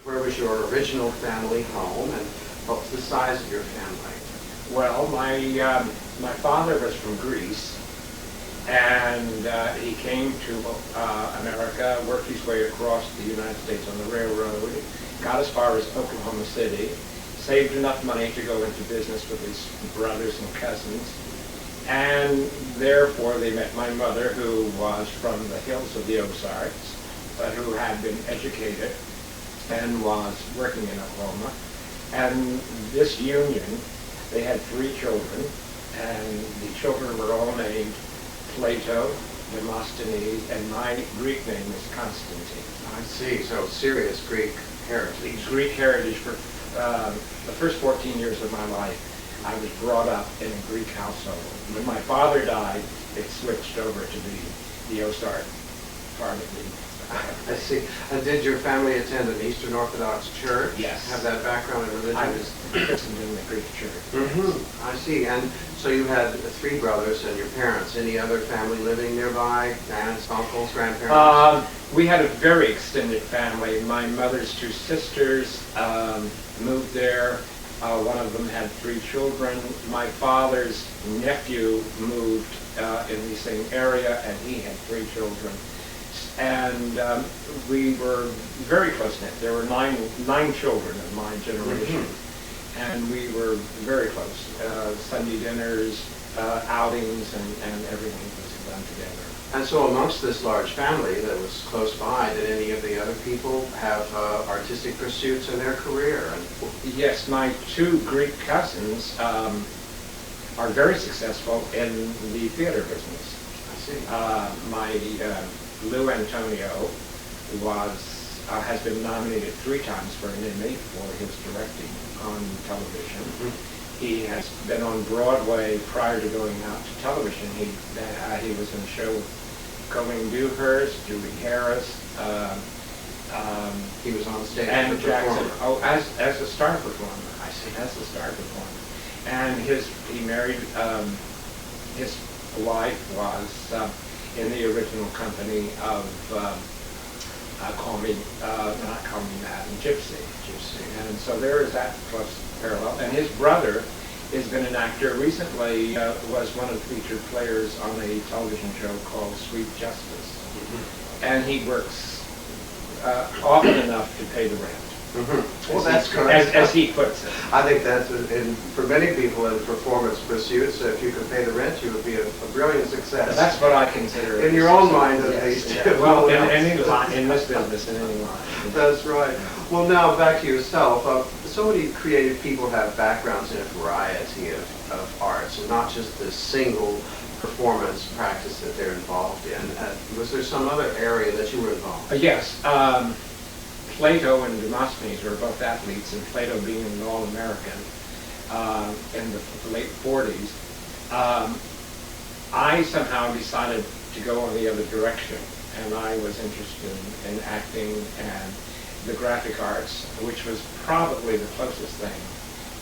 Where was your original family home, and what was the size of your family? Well, my father was from Greece, and he came to America, worked his way across the United States on the railroad, got as far as Oklahoma City, saved enough money to go into business with his brothers and cousins, and therefore they met my mother, who was from the hills of the Ozarks, but who had been educated and was working in Oklahoma. And this union, they had 3 children, and the children were all named Plato, Demosthenes, and my Greek name is Constantine. I see, so serious Greek heritage. Greek heritage for the first 14 years of my life. I was brought up in a Greek household. When my father died, it switched over to the Ozark part of the I see. And did your family attend an Eastern Orthodox church? Yes. Have that background in religion? I was christened in the Greek church. Mm-hmm. I see. And so you had 3 brothers and your parents. Any other family living nearby? Aunts, uncles, grandparents? We had a very extended family. My mother's 2 sisters moved there. One of them had 3 children. My father's nephew moved in the same area, and he had 3 children. And we were very close-knit. There were nine children of my generation, and we were very close. Sunday dinners, outings, and everything was done together. And so amongst this large family that was close by, did any of the other people have artistic pursuits in their career? Yes, my 2 Greek cousins are very successful in the theater business. I see. My Lou Antonio has been nominated 3 times for an Emmy for his directing on television. He has been on Broadway prior to going out to television. He was in a show with Colleen Dewhurst, Julie Harris. He was on stage and as a Jackson. performer. Oh, as a star performer. I see. As a star performer. And he married. His wife was in the original company of Gypsy. And so there is that close parallel. And his brother has been an actor. Recently was one of the featured players on a television show called Sweet Justice. And he works often enough to pay the rent. Well, that's correct. As he puts it. I think that's, for many people in performance pursuits, if you could pay the rent, you would be a brilliant success. That's what I consider. In your own mind, at least. Yeah. Well, in any line, in this business, in any line. That's right. Well, now back to yourself. So many creative people have backgrounds in a variety of arts, and not just the single performance practice that they're involved in. Was there some other area that you were involved in? Yes. Plato and Demosthenes were both athletes, and Plato being an All-American in the late 40s. I somehow decided to go in the other direction, and I was interested in acting and the graphic arts, which was probably the closest thing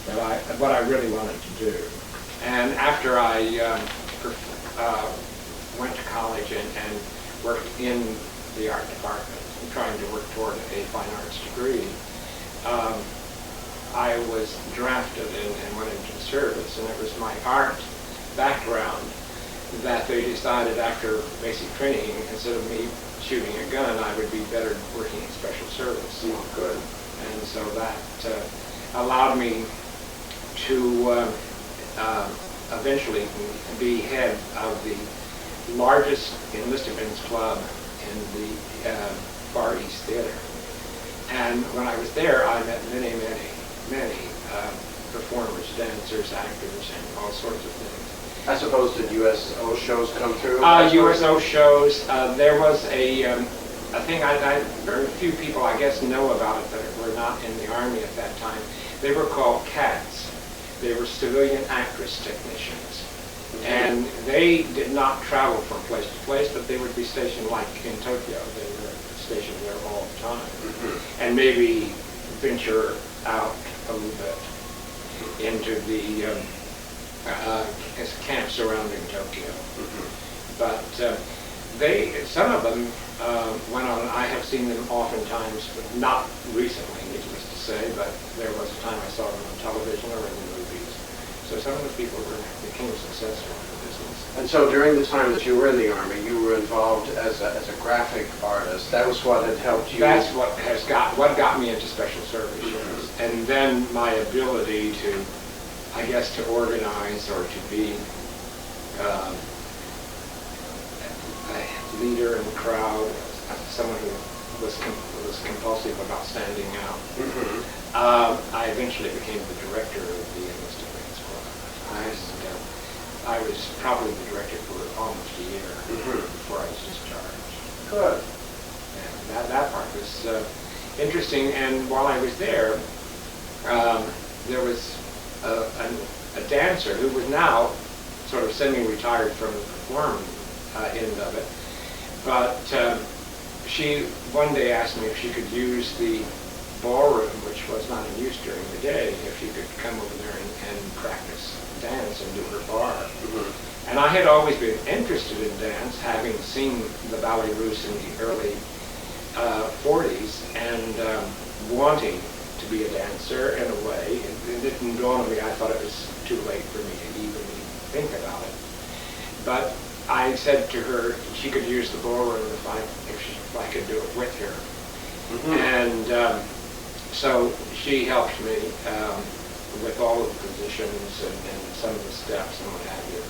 that what I really wanted to do. And after I went to college and worked in the art department, trying to work toward a fine arts degree, I was drafted and went into service, and it was my art background that they decided after basic training, instead of me shooting a gun, I would be better working in special service. Oh, good. And so that allowed me to eventually be head of the largest enlisted men's club in the Far East Theater. And when I was there, I met many performers, dancers, actors, and all sorts of things. I suppose did USO shows come through? USO shows. There was a thing very few people, I guess, know about it that were not in the Army at that time. They were called CATs. They were civilian actress technicians. And they did not travel from place to place, but they would be stationed like in Tokyo. They were stationed there all the time. And maybe venture out a little bit into the camps surrounding Tokyo. But some of them went on. I have seen them oftentimes, but not recently. say, but there was a time I saw them on television or in the movies. So some of those people became successful in the business. And so during the time that you were in the Army, you were involved as a graphic artist. That was what had helped you. That's what got me into special services. And then my ability to, I guess, to organize or to be a leader in the crowd, someone who was compulsive about standing out. I eventually became the director of the Enlisted Men's Club. I was probably the director for almost a year before I was discharged. Good. And that part was interesting. And while I was there, there was a dancer who was now sort of semi-retired from the performing end of it. But she one day asked me if she could use the ballroom, which was not in use during the day, if she could come over there and practice dance and do her bar. And I had always been interested in dance, having seen the Ballet Russe in the early 40s and wanting to be a dancer in a way. It didn't dawn on me. I thought it was too late for me to even think about it. But I said to her she could use the ballroom if I could do it with her. And so she helped me with all of the positions and some of the steps and what have you.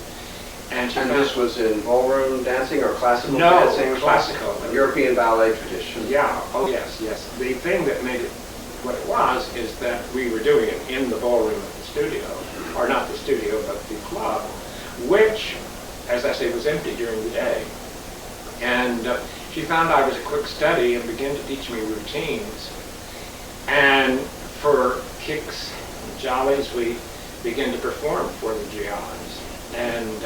And this was in ballroom dancing or classical dancing? No, classical. European ballet tradition. Yeah, oh yes, yes. The thing that made it what it was is that we were doing it in the ballroom of the studio, or not the studio, but the club, which, as I say, was empty during the day. And she found I was a quick study and began to teach me routines. And for kicks and jollies, we began to perform for the GIs. And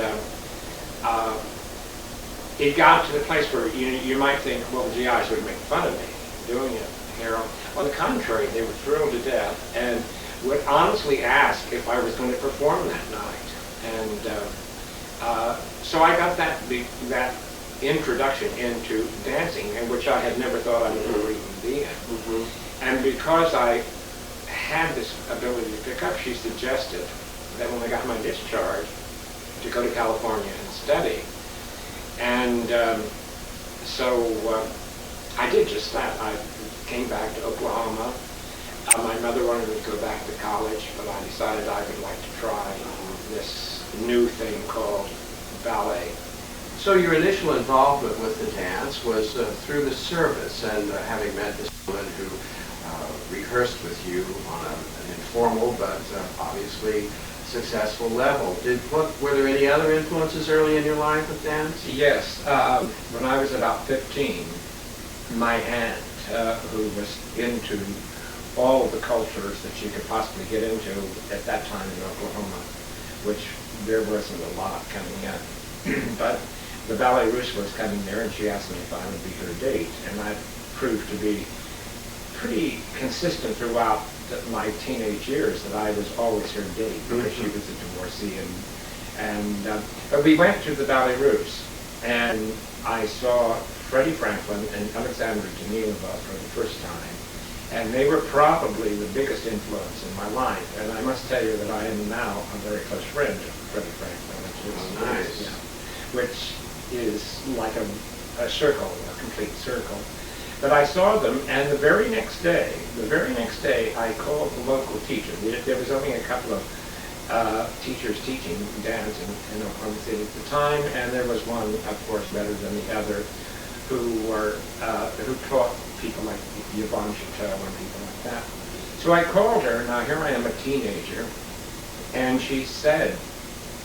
it got to the place where you might think, well, the GIs would make fun of me doing it here. On the contrary, they were thrilled to death and would honestly ask if I was going to perform that night. And so I got that introduction into dancing, in which I had never thought I would ever even be in. And because I had this ability to pick up, she suggested that when I got my discharge, to go to California and study. And so I did just that. I came back to Oklahoma. My mother wanted me to go back to college, but I decided I would like to try this new thing called ballet. So your initial involvement with the dance was through the service, and having met this woman who rehearsed with you on an informal but obviously successful level. Were there any other influences early in your life with dance? Yes. When I was about 15, my aunt, who was into all the cultures that you could possibly get into at that time in Oklahoma, which there wasn't a lot coming in, but the Ballet Russe was coming there, and she asked me if I would be her date, and that proved to be pretty consistent throughout my teenage years, that I was always her date because she was a divorcee. But we went to the Ballet Russe, and I saw Freddie Franklin and Alexandra Danilova for the first time, and they were probably the biggest influence in my life. And I must tell you that I am now a very close friend of Freddie Franklin, which is like a circle, a complete circle. But I saw them, and the very next day, I called the local teacher. There was only a couple of teachers teaching dance in Oklahoma City at the time, and there was one, of course, better than the other, who taught people like Yvonne Chateau and people like that. So I called her. Now here I am, a teenager, and she said,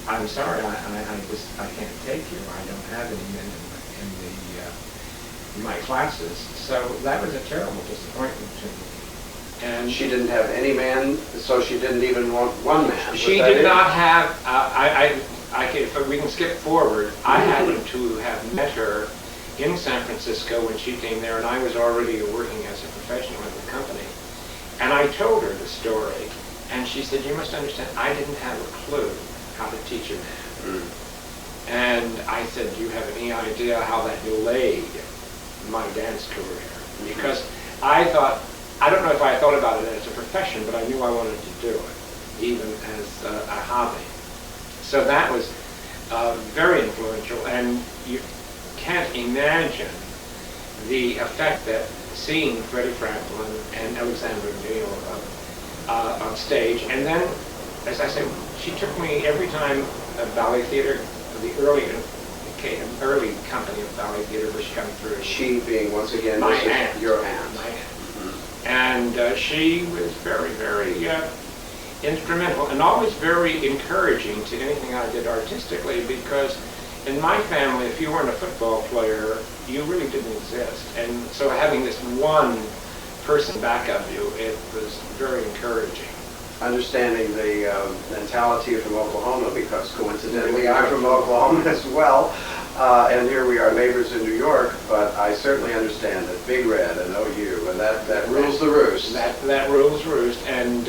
"I'm sorry, I can't take you. I don't have any men in my classes." So that was a terrible disappointment to me. And she didn't have any man, so she didn't even want one man. She did not have. If we can skip forward, I happened to have met her in San Francisco when she came there, and I was already working as a professional in the company. And I told her the story, and she said, "You must understand, I didn't have a clue how to teach a man." And I said, "Do you have any idea how that delayed my dance career?" Because I thought I don't know if I thought about it as a profession, but I knew I wanted to do it, even as a hobby. So that was very influential, and you can't imagine the effect that seeing Freddie Franklin and Alexandra O'Neill on stage, and then, as I said, she took me every time a ballet theater, the early company of ballet theater was coming through. She being, once again, My this is aunt. your aunt. My aunt. And she was very, very instrumental and always very encouraging to anything I did artistically, because in my family, if you weren't a football player, you really didn't exist. And so having this one person back of you, it was very encouraging. Understanding the mentality from Oklahoma, because coincidentally I'm from Oklahoma as well, and here we are neighbors in New York, but I certainly understand that Big Red and OU, and that rules the roost. That rules roost, and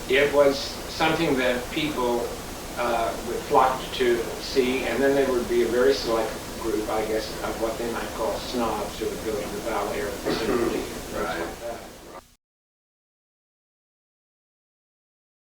it was something that people would flock to see, and then there would be a very select group, I guess, of what they might call snobs who would go to the ballet or the symphony and things like that.